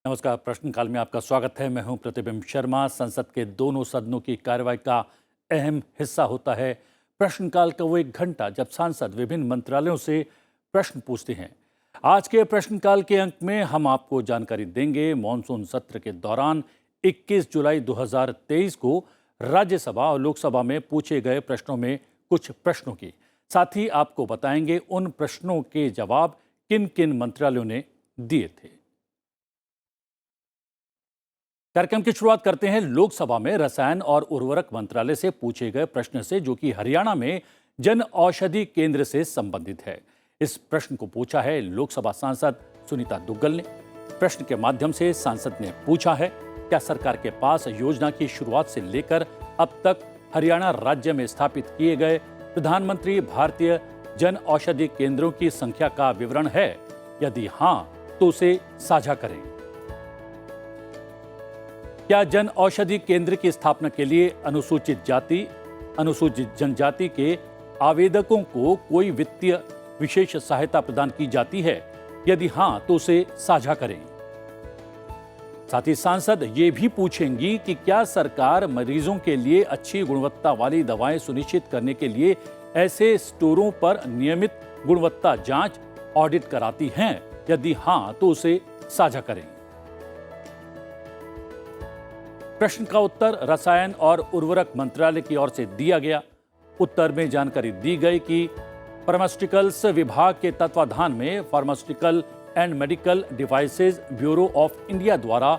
नमस्कार। प्रश्नकाल में आपका स्वागत है। मैं हूं प्रतिबिंब शर्मा। संसद के दोनों सदनों की कार्यवाही का अहम हिस्सा होता है प्रश्नकाल का वो 1 घंटा, जब सांसद विभिन्न मंत्रालयों से प्रश्न पूछते हैं। आज के प्रश्नकाल के अंक में हम आपको जानकारी देंगे मॉनसून सत्र के दौरान 21 जुलाई 2023 को राज्यसभा और लोकसभा में पूछे गए प्रश्नों में कुछ प्रश्नों की। साथ ही आपको बताएंगे उन प्रश्नों के जवाब किन किन मंत्रालयों ने दिए थे। कार्यक्रम की शुरुआत करते हैं लोकसभा में रसायन और उर्वरक मंत्रालय से पूछे गए प्रश्न से, जो कि हरियाणा में जन औषधि केंद्र से संबंधित है। इस प्रश्न को पूछा है लोकसभा सांसद सुनीता दुग्गल ने। प्रश्न के माध्यम से सांसद ने पूछा है, क्या सरकार के पास योजना की शुरुआत से लेकर अब तक हरियाणा राज्य में स्थापित किए गए प्रधानमंत्री भारतीय जन औषधि केंद्रों की संख्या का विवरण है? यदि हां, तो उसे साझा करें। क्या जन औषधि केंद्र की स्थापना के लिए अनुसूचित जाति, अनुसूचित जनजाति के आवेदकों को कोई वित्तीय विशेष सहायता प्रदान की जाती है? यदि हां, तो उसे साझा करें। साथ ही सांसद ये भी पूछेंगी कि क्या सरकार मरीजों के लिए अच्छी गुणवत्ता वाली दवाएं सुनिश्चित करने के लिए ऐसे स्टोरों पर नियमित गुणवत्ता जांच, ऑडिट कराती हैं? यदि हां, तो उसे साझा करें। प्रश्न का उत्तर रसायन और उर्वरक मंत्रालय की ओर से दिया गया। उत्तर में जानकारी दी गई कि फार्मास्यूटिकल्स विभाग के तत्वाधान में pharmaceutical and medical devices bureau of India द्वारा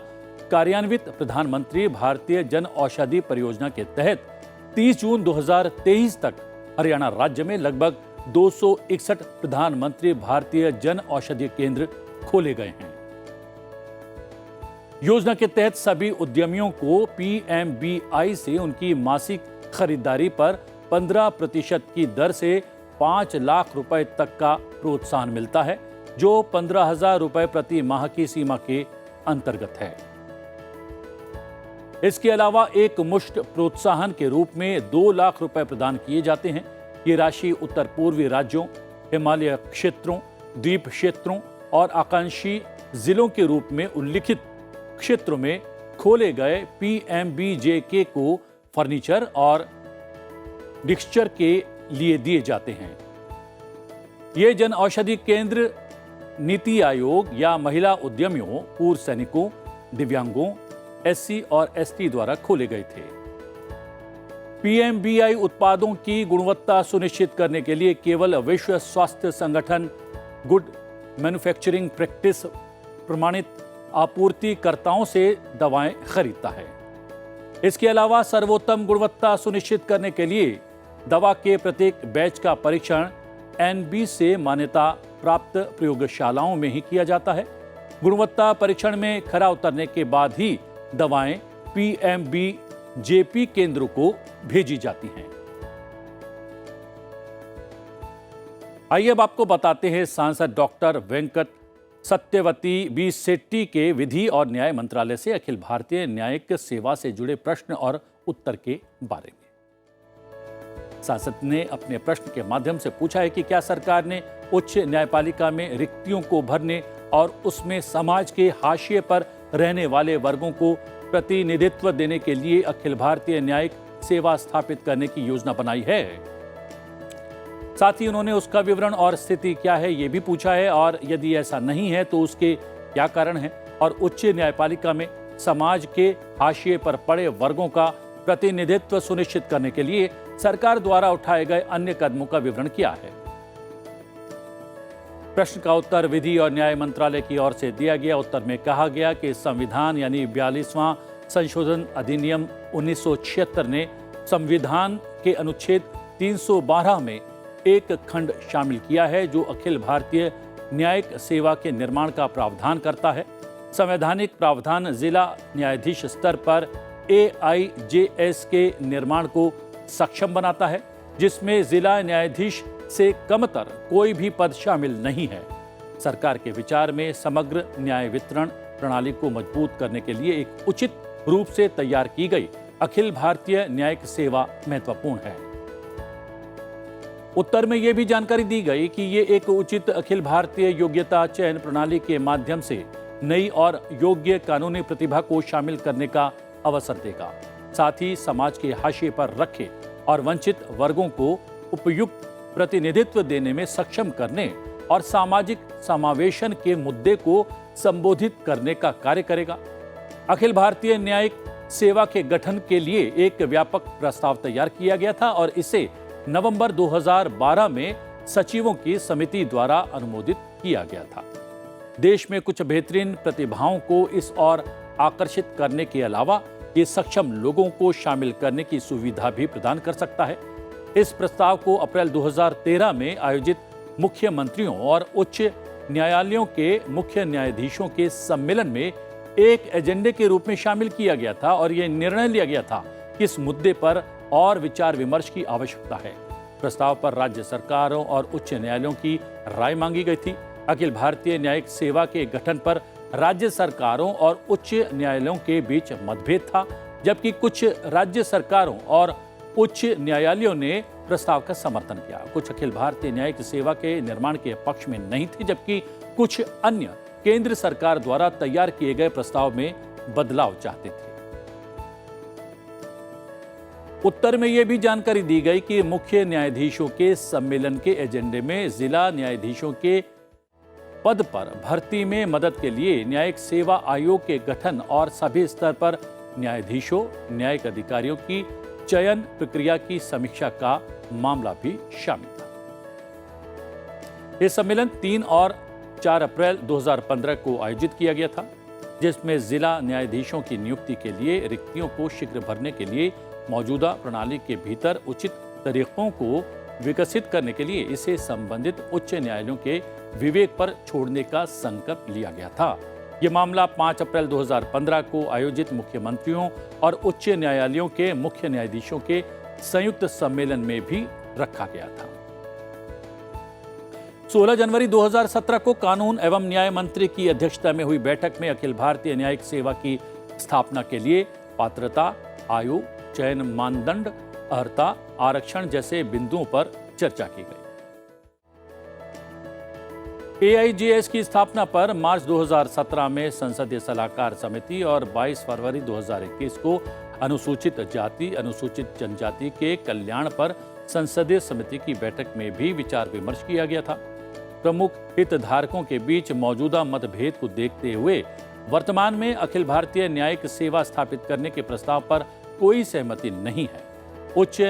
कार्यान्वित प्रधानमंत्री भारतीय जन औषधि परियोजना के तहत 30 जून 2023 तक हरियाणा राज्य में लगभग 261 प्रधानमंत्री भारतीय जन औषधि केंद्र खोले गए हैं। योजना के तहत सभी उद्यमियों को पीएमबीआई से उनकी मासिक खरीदारी पर 15% की दर से 5 लाख रुपए तक का प्रोत्साहन मिलता है, जो 15,000 रुपए प्रति माह की सीमा के अंतर्गत है। इसके अलावा एक मुश्त प्रोत्साहन के रूप में 2 लाख रुपए प्रदान किए जाते हैं। ये राशि उत्तर पूर्वी राज्यों, हिमालय क्षेत्रों, द्वीप क्षेत्रों और आकांक्षी जिलों के रूप में उल्लिखित क्षेत्रों में खोले गए पीएमबीजेके को फर्नीचर और डिक्सचर के लिए दिए जाते हैं। ये जन औषधि केंद्र नीति आयोग या महिला उद्यमियों, पूर्व सैनिकों, दिव्यांगों, एससी और एसटी द्वारा खोले गए थे। पीएमबीआई उत्पादों की गुणवत्ता सुनिश्चित करने के लिए केवल विश्व स्वास्थ्य संगठन गुड मैन्युफैक्चरिंग प्रैक्टिस प्रमाणित आपूर्तिकर्ताओं से दवाएं खरीदता है। इसके अलावा सर्वोत्तम गुणवत्ता सुनिश्चित करने के लिए दवा के प्रत्येक बैच का परीक्षण एनबी से मान्यता प्राप्त प्रयोगशालाओं में ही किया जाता है। गुणवत्ता परीक्षण में खरा उतरने के बाद ही दवाएं पीएमबीजेपी केंद्रों को भेजी जाती हैं। आइए अब आपको बताते हैं सांसद डॉक्टर वेंकट सत्यवती बी सेट्टी के विधि और न्याय मंत्रालय से अखिल भारतीय न्यायिक सेवा से जुड़े प्रश्न और उत्तर के बारे में। सांसद ने अपने प्रश्न के माध्यम से पूछा है कि क्या सरकार ने उच्च न्यायपालिका में रिक्तियों को भरने और उसमें समाज के हाशिए पर रहने वाले वर्गों को प्रतिनिधित्व देने के लिए अखिल भारतीय न्यायिक सेवा स्थापित करने की योजना बनाई है। साथ ही उन्होंने उसका विवरण और स्थिति क्या है ये भी पूछा है, और यदि ऐसा नहीं है तो उसके क्या कारण है, और उच्च न्यायपालिका में समाज के हाशिए पर पड़े वर्गों का प्रतिनिधित्व सुनिश्चित करने के लिए सरकार द्वारा उठाए गए अन्य कदमों का विवरण किया है। प्रश्न का उत्तर विधि और न्याय मंत्रालय की ओर से दिया गया। उत्तर में कहा गया कि संविधान यानी 42वां संशोधन अधिनियम 1976 ने संविधान के अनुच्छेद 312 में एक खंड शामिल किया है, जो अखिल भारतीय न्यायिक सेवा के निर्माण का प्रावधान करता है। संवैधानिक प्रावधान जिला न्यायाधीश स्तर पर एआईजेएस के निर्माण को सक्षम बनाता है, जिसमें जिला न्यायाधीश से कमतर कोई भी पद शामिल नहीं है। सरकार के विचार में समग्र न्याय वितरण प्रणाली को मजबूत करने के लिए एक उचित रूप से तैयार की गई अखिल भारतीय न्यायिक सेवा महत्वपूर्ण है। उत्तर में यह भी जानकारी दी गई कि ये एक उचित अखिल भारतीय योग्यता चयन प्रणाली के माध्यम से नई और योग्य कानूनी प्रतिभा को शामिल करने का अवसर देगा। साथ ही समाज के हाशिए पर रखे और वंचित वर्गों को उपयुक्त प्रतिनिधित्व देने में सक्षम करने और सामाजिक समावेशन के मुद्दे को संबोधित करने का कार्य करेगा। अखिल भारतीय न्यायिक सेवा के गठन के लिए एक व्यापक प्रस्ताव तैयार किया गया था और इसे नवंबर 2012 में सचिवों की समिति द्वारा अनुमोदित किया गया था। देश में कुछ बेहतरीन प्रतिभाओं को इस ओर आकर्षित करने के अलावा ये सक्षम लोगों को शामिल करने की सुविधा भी प्रदान कर सकता है। इस प्रस्ताव को अप्रैल 2013 में आयोजित मुख्यमंत्रियों और उच्च न्यायालयों के मुख्य न्यायाधीशों के सम्मेलन में एक एजेंडे के रूप में शामिल किया गया था और यह निर्णय लिया गया था कि इस मुद्दे पर और विचार विमर्श की आवश्यकता है। प्रस्ताव पर राज्य सरकारों और उच्च न्यायालयों की राय मांगी गई थी। अखिल भारतीय न्यायिक सेवा के गठन पर राज्य सरकारों और उच्च न्यायालयों के बीच मतभेद था, जबकि कुछ राज्य सरकारों और उच्च न्यायालयों ने प्रस्ताव का समर्थन किया। कुछ अखिल भारतीय न्यायिक सेवा के निर्माण के पक्ष में नहीं थे, जबकि कुछ अन्य केंद्र सरकार द्वारा तैयार किए गए प्रस्ताव में बदलाव चाहते थे। उत्तर में यह भी जानकारी दी गई कि मुख्य न्यायाधीशों के सम्मेलन के एजेंडे में जिला न्यायाधीशों के पद पर भर्ती में मदद के लिए न्यायिक सेवा आयोग के गठन और सभी स्तर पर न्यायाधीशों, न्यायिक अधिकारियों की चयन प्रक्रिया की समीक्षा का मामला भी शामिल था। यह सम्मेलन 3 और 4 अप्रैल 2015 को आयोजित किया गया था, जिसमें जिला न्यायाधीशों की नियुक्ति के लिए रिक्तियों को शीघ्र भरने के लिए मौजूदा प्रणाली के भीतर उचित तरीकों को विकसित करने के लिए इसे संबंधित उच्च न्यायालयों के विवेक पर छोड़ने का संकल्प लिया गया था। यह मामला 5 अप्रैल 2015 को आयोजित मुख्यमंत्रियों और उच्च न्यायालयों के मुख्य न्यायाधीशों के संयुक्त सम्मेलन में भी रखा गया था। 16 जनवरी 2017 को कानून एवं न्याय मंत्री की अध्यक्षता में हुई बैठक में अखिल भारतीय न्यायिक सेवा की स्थापना के लिए पात्रता, आयु, चयन मानदंड, अर्हता, आरक्षण जैसे बिंदुओं पर चर्चा की गई। एआईजेएस की स्थापना पर मार्च 2017 में संसदीय सलाहकार समिति और 22 फरवरी 2021 को अनुसूचित जाति, अनुसूचित जनजाति के कल्याण पर संसदीय समिति की बैठक में भी विचार विमर्श किया गया था। प्रमुख हितधारकों के बीच मौजूदा मतभेद को देखते हुए वर्तमान में अखिल भारतीय न्यायिक सेवा स्थापित करने के प्रस्ताव पर कोई सहमति नहीं है। उच्च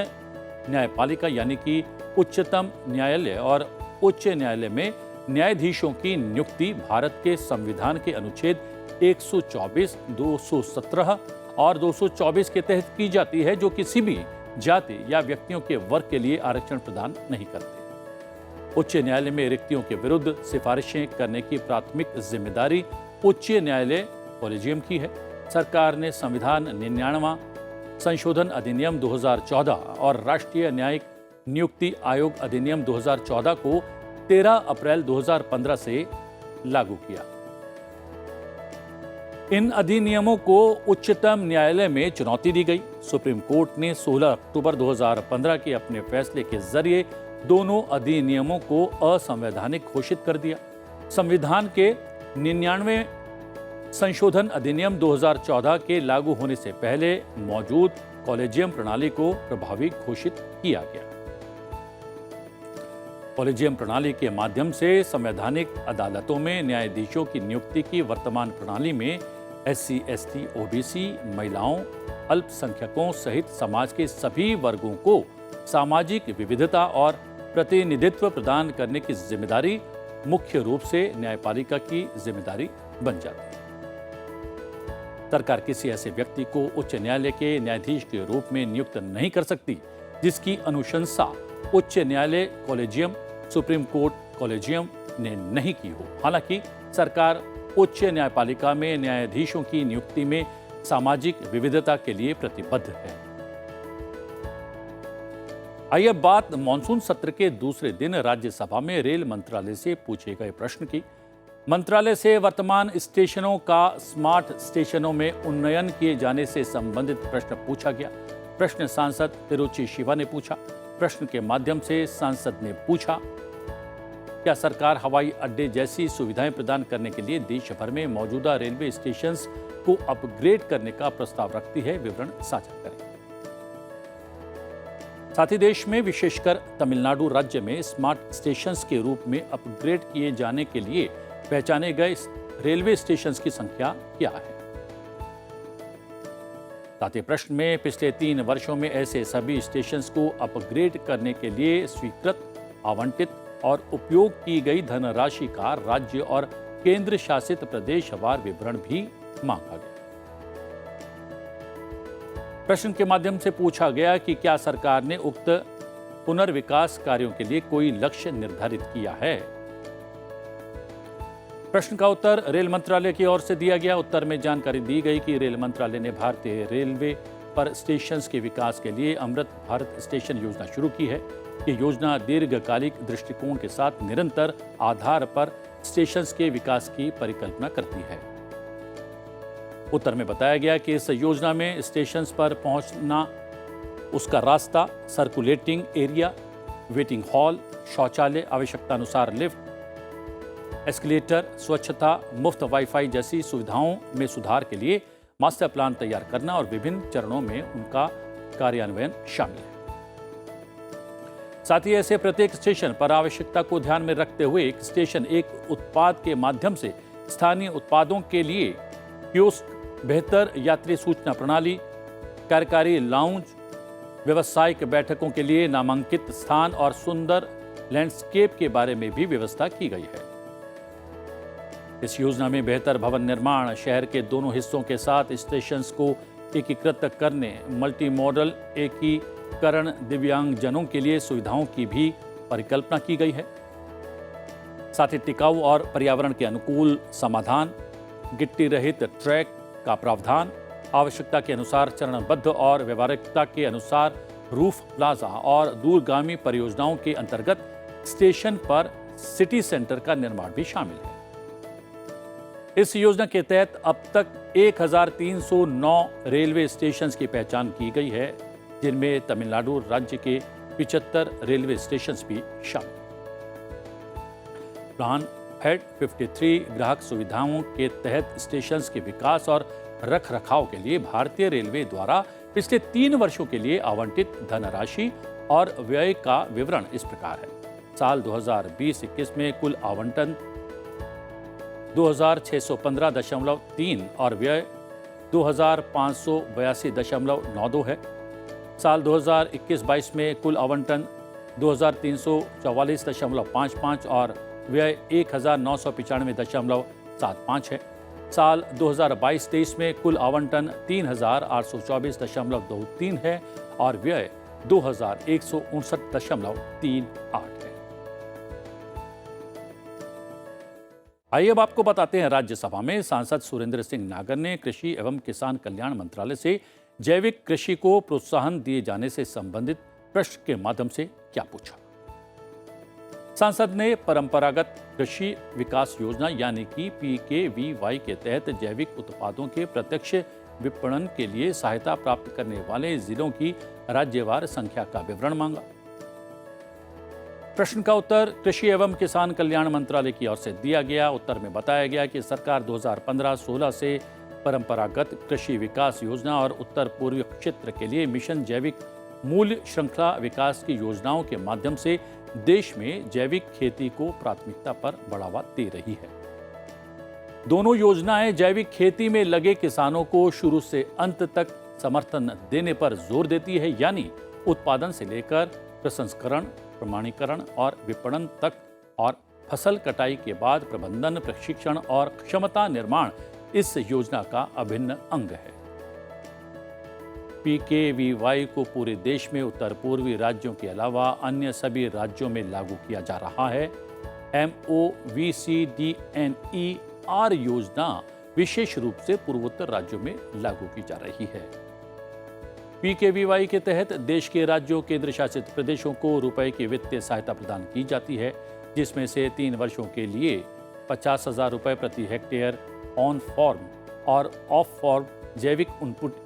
न्यायपालिका यानी कि उच्चतम न्यायालय और उच्च न्यायालय में न्यायाधीशों की नियुक्ति भारत के संविधान के अनुच्छेद 124, 217 और 224 के तहत की जाती है, जो किसी भी जाति या व्यक्तियों के वर्ग के लिए आरक्षण प्रदान नहीं करते। उच्च न्यायालय में रिक्तियों के विरुद्ध सिफारिशें करने की प्राथमिक जिम्मेदारी उच्च न्यायालय कॉलेजियम की है। सरकार ने संविधान 99वां संशोधन अधिनियम 2014 और राष्ट्रीय न्यायिक नियुक्ति आयोग अधिनियम 2014 को 13 अप्रैल 2015 से लागू किया। इन अधिनियमों को उच्चतम न्यायालय में चुनौती दी गई। सुप्रीम कोर्ट ने 16 अक्टूबर 2015 के अपने फैसले के जरिए दोनों अधिनियमों को असंवैधानिक घोषित कर दिया। संविधान के 99वें संशोधन अधिनियम 2014 के लागू होने से पहले मौजूद कॉलेजियम प्रणाली को प्रभावी घोषित किया गया। कॉलेजियम प्रणाली के माध्यम से संवैधानिक अदालतों में न्यायाधीशों की नियुक्ति की वर्तमान प्रणाली में SC, ST, OBC, महिलाओं, अल्पसंख्यकों सहित समाज के सभी वर्गों को सामाजिक विविधता और प्रतिनिधित्व प्रदान करने की जिम्मेदारी मुख्य रूप से न्यायपालिका की जिम्मेदारी बन जाती है। सरकार किसी ऐसे व्यक्ति को उच्च न्यायालय के न्यायाधीश के रूप में नियुक्त नहीं कर सकती जिसकी अनुशंसा उच्च न्यायालय कॉलेजियम, सुप्रीम कोर्ट कॉलेजियम ने नहीं की हो। हालांकि सरकार उच्च न्यायपालिका में न्यायाधीशों की नियुक्ति में सामाजिक विविधता के लिए प्रतिबद्ध है। आइए अब बात मॉनसून सत्र के दूसरे दिन राज्यसभा में रेल मंत्रालय से पूछे गए प्रश्न की। मंत्रालय से वर्तमान स्टेशनों का स्मार्ट स्टेशनों में उन्नयन किए जाने से संबंधित प्रश्न पूछा गया। प्रश्न सांसद तिरुचि शिवा ने पूछा। प्रश्न के माध्यम से सांसद ने पूछा, क्या सरकार हवाई अड्डे जैसी सुविधाएं प्रदान करने के लिए देश भर में मौजूदा रेलवे स्टेशन को अपग्रेड करने का प्रस्ताव रखती है? विवरण साझा करें। साथ ही देश में विशेषकर तमिलनाडु राज्य में स्मार्ट स्टेशंस के रूप में अपग्रेड किए जाने के लिए पहचाने गए रेलवे स्टेशंस की संख्या क्या है? साथ ही प्रश्न में पिछले 3 वर्षों में ऐसे सभी स्टेशंस को अपग्रेड करने के लिए स्वीकृत, आवंटित और उपयोग की गई धनराशि का राज्य और केंद्र शासित प्रदेशवार विवरण भी मांगा गया। प्रश्न के माध्यम से पूछा गया कि क्या सरकार ने उक्त पुनर्विकास कार्यों के लिए कोई लक्ष्य निर्धारित किया है? प्रश्न का उत्तर रेल मंत्रालय की ओर से दिया गया। उत्तर में जानकारी दी गई कि रेल मंत्रालय ने भारतीय रेलवे पर स्टेशंस के विकास के लिए अमृत भारत स्टेशन योजना शुरू की है। ये योजना दीर्घकालिक दृष्टिकोण के साथ निरंतर आधार पर स्टेशंस के विकास की परिकल्पना करती है। उत्तर में बताया गया कि इस योजना में स्टेशंस पर पहुंचना, उसका रास्ता, सर्कुलेटिंग एरिया, वेटिंग हॉल, शौचालय, आवश्यकतानुसार लिफ्ट, एस्केलेटर, स्वच्छता, मुफ्त वाईफाई जैसी सुविधाओं में सुधार के लिए मास्टर प्लान तैयार करना और विभिन्न चरणों में उनका कार्यान्वयन शामिल है। साथ ही ऐसे प्रत्येक स्टेशन पर आवश्यकता को ध्यान में रखते हुए एक स्टेशन एक उत्पाद के माध्यम से स्थानीय उत्पादों के लिए कियोस्क, बेहतर यात्री सूचना प्रणाली, कार्यकारी लाउंज, व्यावसायिक बैठकों के लिए नामांकित स्थान और सुंदर लैंडस्केप के बारे में भी व्यवस्था की गई है। इस योजना में बेहतर भवन निर्माण, शहर के दोनों हिस्सों के साथ स्टेशंस को एकीकृत करने, मल्टी मॉडल एकीकरण, दिव्यांगजनों के लिए सुविधाओं की भी परिकल्पना की गई है। साथ ही टिकाऊ और पर्यावरण के अनुकूल समाधान, गिट्टी रहित ट्रैक का प्रावधान, आवश्यकता के अनुसार चरणबद्ध और व्यवहारिकता के अनुसार रूफ प्लाजा और दूरगामी परियोजनाओं के अंतर्गत स्टेशन पर सिटी सेंटर का निर्माण भी शामिल है। इस योजना के तहत अब तक 1309 रेलवे स्टेशंस की पहचान की गई है, जिनमें तमिलनाडु राज्य के 75 रेलवे स्टेशंस भी शामिल हैं। प्लान हेड 53 ग्राहक सुविधाओं के तहत स्टेशंस के विकास और रखरखाव के लिए भारतीय रेलवे द्वारा पिछले 3 वर्षों के लिए आवंटित धनराशि और व्यय का विवरण इस प्रकार है। साल 2020-21 में कुल आवंटन 2615.3 और व्यय 2582.92 है। साल 2021-22 में कुल आवंटन 2344.55 और व्यय 1995.75 है। साल 2022-23 में कुल आवंटन 3824.23 है और व्यय 2159.38 है। आइए अब आपको बताते हैं राज्यसभा में सांसद सुरेंद्र सिंह नागर ने कृषि एवं किसान कल्याण मंत्रालय से जैविक कृषि को प्रोत्साहन दिए जाने से संबंधित प्रश्न के माध्यम से क्या पूछा। सांसद ने परंपरागत कृषि विकास योजना यानी कि PKVY के तहत जैविक उत्पादों के प्रत्यक्ष विपणन के लिए सहायता प्राप्त करने वाले जिलों की राज्यवार संख्या का विवरण मांगा। प्रश्न का उत्तर कृषि एवं किसान कल्याण मंत्रालय की ओर से दिया गया। उत्तर में बताया गया कि सरकार 2015-16 से परंपरागत कृषि विकास योजना और उत्तर पूर्वी क्षेत्र के लिए मिशन जैविक मूल्य श्रृंखला विकास की योजनाओं के माध्यम से देश में जैविक खेती को प्राथमिकता पर बढ़ावा दे रही है। दोनों योजनाएं जैविक खेती में लगे किसानों को शुरू से अंत तक समर्थन देने पर जोर देती है, यानी उत्पादन से लेकर प्रसंस्करण, प्रमाणीकरण और विपणन तक, और फसल कटाई के बाद प्रबंधन, प्रशिक्षण और क्षमता निर्माण इस योजना का अभिन्न अंग है। PKVY को पूरे देश में उत्तर पूर्वी राज्यों के अलावा अन्य सभी राज्यों में लागू किया जा रहा है। MOVCDNER योजना विशेष रूप से पूर्वोत्तर राज्यों में लागू की जा रही है। PKVY के तहत देश के राज्यों, केंद्र शासित प्रदेशों को रुपए की वित्तीय सहायता प्रदान की जाती है, जिसमें से 3 वर्षों के लिए 50,000 रुपये प्रति हेक्टेयर ऑन फॉर्म और ऑफ फॉर्म जैविक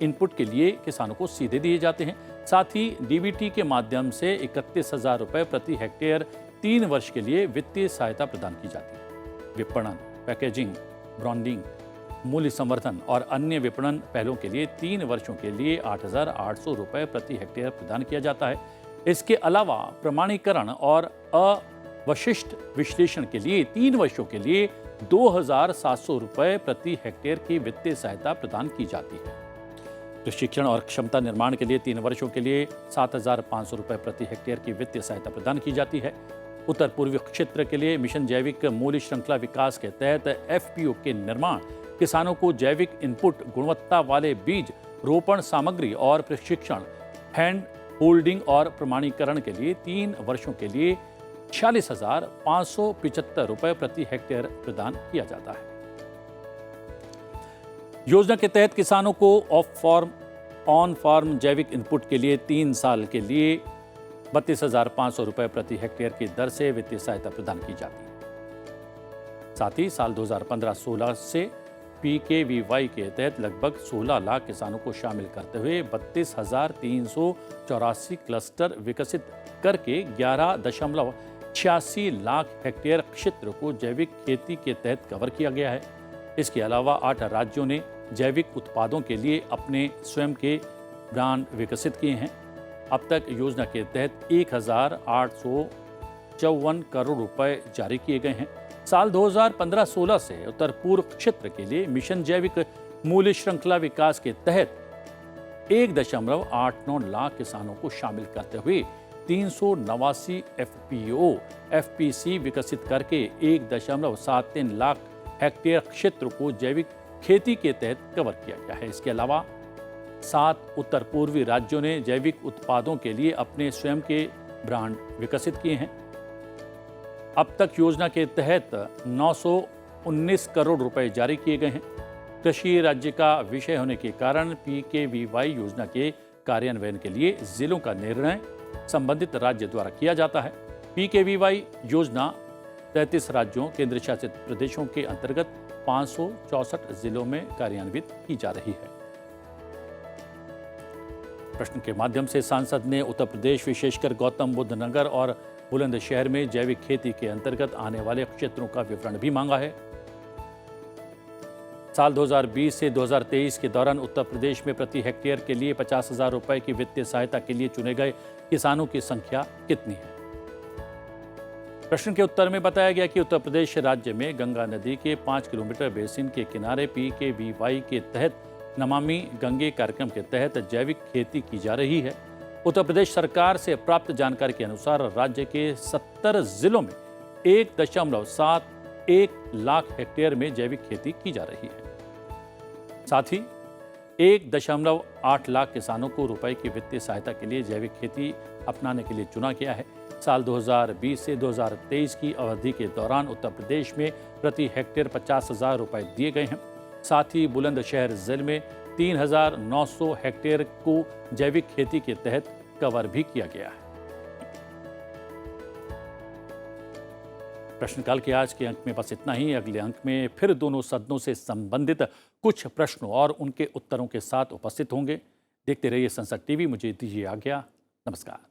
इनपुट के लिए किसानों को सीधे दिए जाते हैं। साथ ही DBT के माध्यम से 31,000 रुपये प्रति हेक्टेयर 3 वर्ष के लिए वित्तीय सहायता प्रदान की जाती है। विपणन, पैकेजिंग, ब्रांडिंग, मूल्य संवर्धन और अन्य विपणन पहलों के लिए 3 वर्षों के लिए 8,800 रुपये प्रति हेक्टेयर प्रदान किया जाता है। इसके अलावा प्रमाणीकरण और अवशिष्ट विश्लेषण के लिए 3 वर्षों के लिए 2,700 रुपये प्रति हेक्टेयर की वित्तीय सहायता प्रदान की जाती है। प्रशिक्षण और क्षमता निर्माण के लिए 3 वर्षों के लिए 7,500 रुपये प्रति हेक्टेयर की वित्तीय सहायता प्रदान की जाती है। उत्तर पूर्वी क्षेत्र के लिए मिशन जैविक मूल्य श्रृंखला विकास के तहत FPO के निर्माण, किसानों को जैविक इनपुट, गुणवत्ता वाले बीज, रोपण सामग्री और प्रशिक्षण, हैंड होल्डिंग और प्रमाणीकरण के लिए 3 वर्षों के लिए 46,575 रुपये प्रति हेक्टेयर प्रदान किया जाता है। योजना के तहत किसानों को ऑन फार्म जैविक इनपुट के लिए 3 साल के लिए 32,500 रुपये प्रति हेक्टेयर की दर से वित्तीय सहायता प्रदान की जाती है। साथ ही साल 2015-16 से PKVY के तहत लगभग 16 लाख किसानों को शामिल करते हुए 32,384 क्लस्टर विकसित करके 11.86 लाख हेक्टेयर क्षेत्र को जैविक खेती के तहत कवर किया गया है। इसके अलावा 8 राज्यों ने जैविक उत्पादों के लिए अपने स्वयं के ब्रांड विकसित किए हैं। अब तक योजना के तहत 1,854 करोड़ रुपए जारी किए गए हैं। साल 2015-16 से उत्तर पूर्व क्षेत्र के लिए मिशन जैविक मूल्य श्रृंखला विकास के तहत 1.89 लाख किसानों को शामिल करते हुए 389 FPO, FPC विकसित करके 1.73 लाख हेक्टेयर क्षेत्र को जैविक खेती के तहत कवर किया गया है। इसके अलावा 7 उत्तर पूर्वी राज्यों ने जैविक उत्पादों के लिए अपने स्वयं के ब्रांड विकसित किए हैं। अब तक योजना के तहत 919 करोड़ रुपए जारी किए गए हैं। कृषि राज्य का विषय होने के कारण PKVY योजना के कार्यान्वयन के लिए जिलों का निर्णय संबंधित राज्य द्वारा किया जाता है। PKVY योजना 33 राज्यों, केंद्र शासित प्रदेशों के अंतर्गत 564 जिलों में कार्यान्वित की जा रही है। प्रश्न के माध्यम से सांसद ने उत्तर प्रदेश, विशेषकर गौतम बुद्ध नगर और बुलंदशहर में जैविक खेती के अंतर्गत आने वाले क्षेत्रों का विवरण भी मांगा है। साल 2020 से 2023 के दौरान उत्तर प्रदेश में प्रति हेक्टेयर के लिए 50,000 रुपए की वित्तीय सहायता के लिए चुने गए किसानों की संख्या कितनी है? प्रश्न के उत्तर में बताया गया कि उत्तर प्रदेश राज्य में गंगा नदी के 5 किलोमीटर बेसिन के किनारे PKVY के तहत नमामि गंगे कार्यक्रम के तहत जैविक खेती की जा रही है। उत्तर प्रदेश सरकार से प्राप्त जानकारी के अनुसार राज्य के 70 जिलों में 1.71 लाख हेक्टेयर में जैविक खेती की जा रही है। साथ ही 1.8 लाख किसानों को रुपए की वित्तीय सहायता के लिए जैविक खेती अपनाने के लिए चुना गया है। साल 2020 से 2023 की अवधि के दौरान उत्तर प्रदेश में प्रति हेक्टेयर 50,000 रुपए दिए गए हैं। साथ ही बुलंदशहर जिले में 3,900 हेक्टेयर को जैविक खेती के तहत कवर भी किया गया है। प्रश्नकाल के आज के अंक में बस इतना ही। अगले अंक में फिर दोनों सदनों से संबंधित कुछ प्रश्नों और उनके उत्तरों के साथ उपस्थित होंगे। देखते रहिए संसद टीवी। मुझे दीजिए आज्ञा। नमस्कार।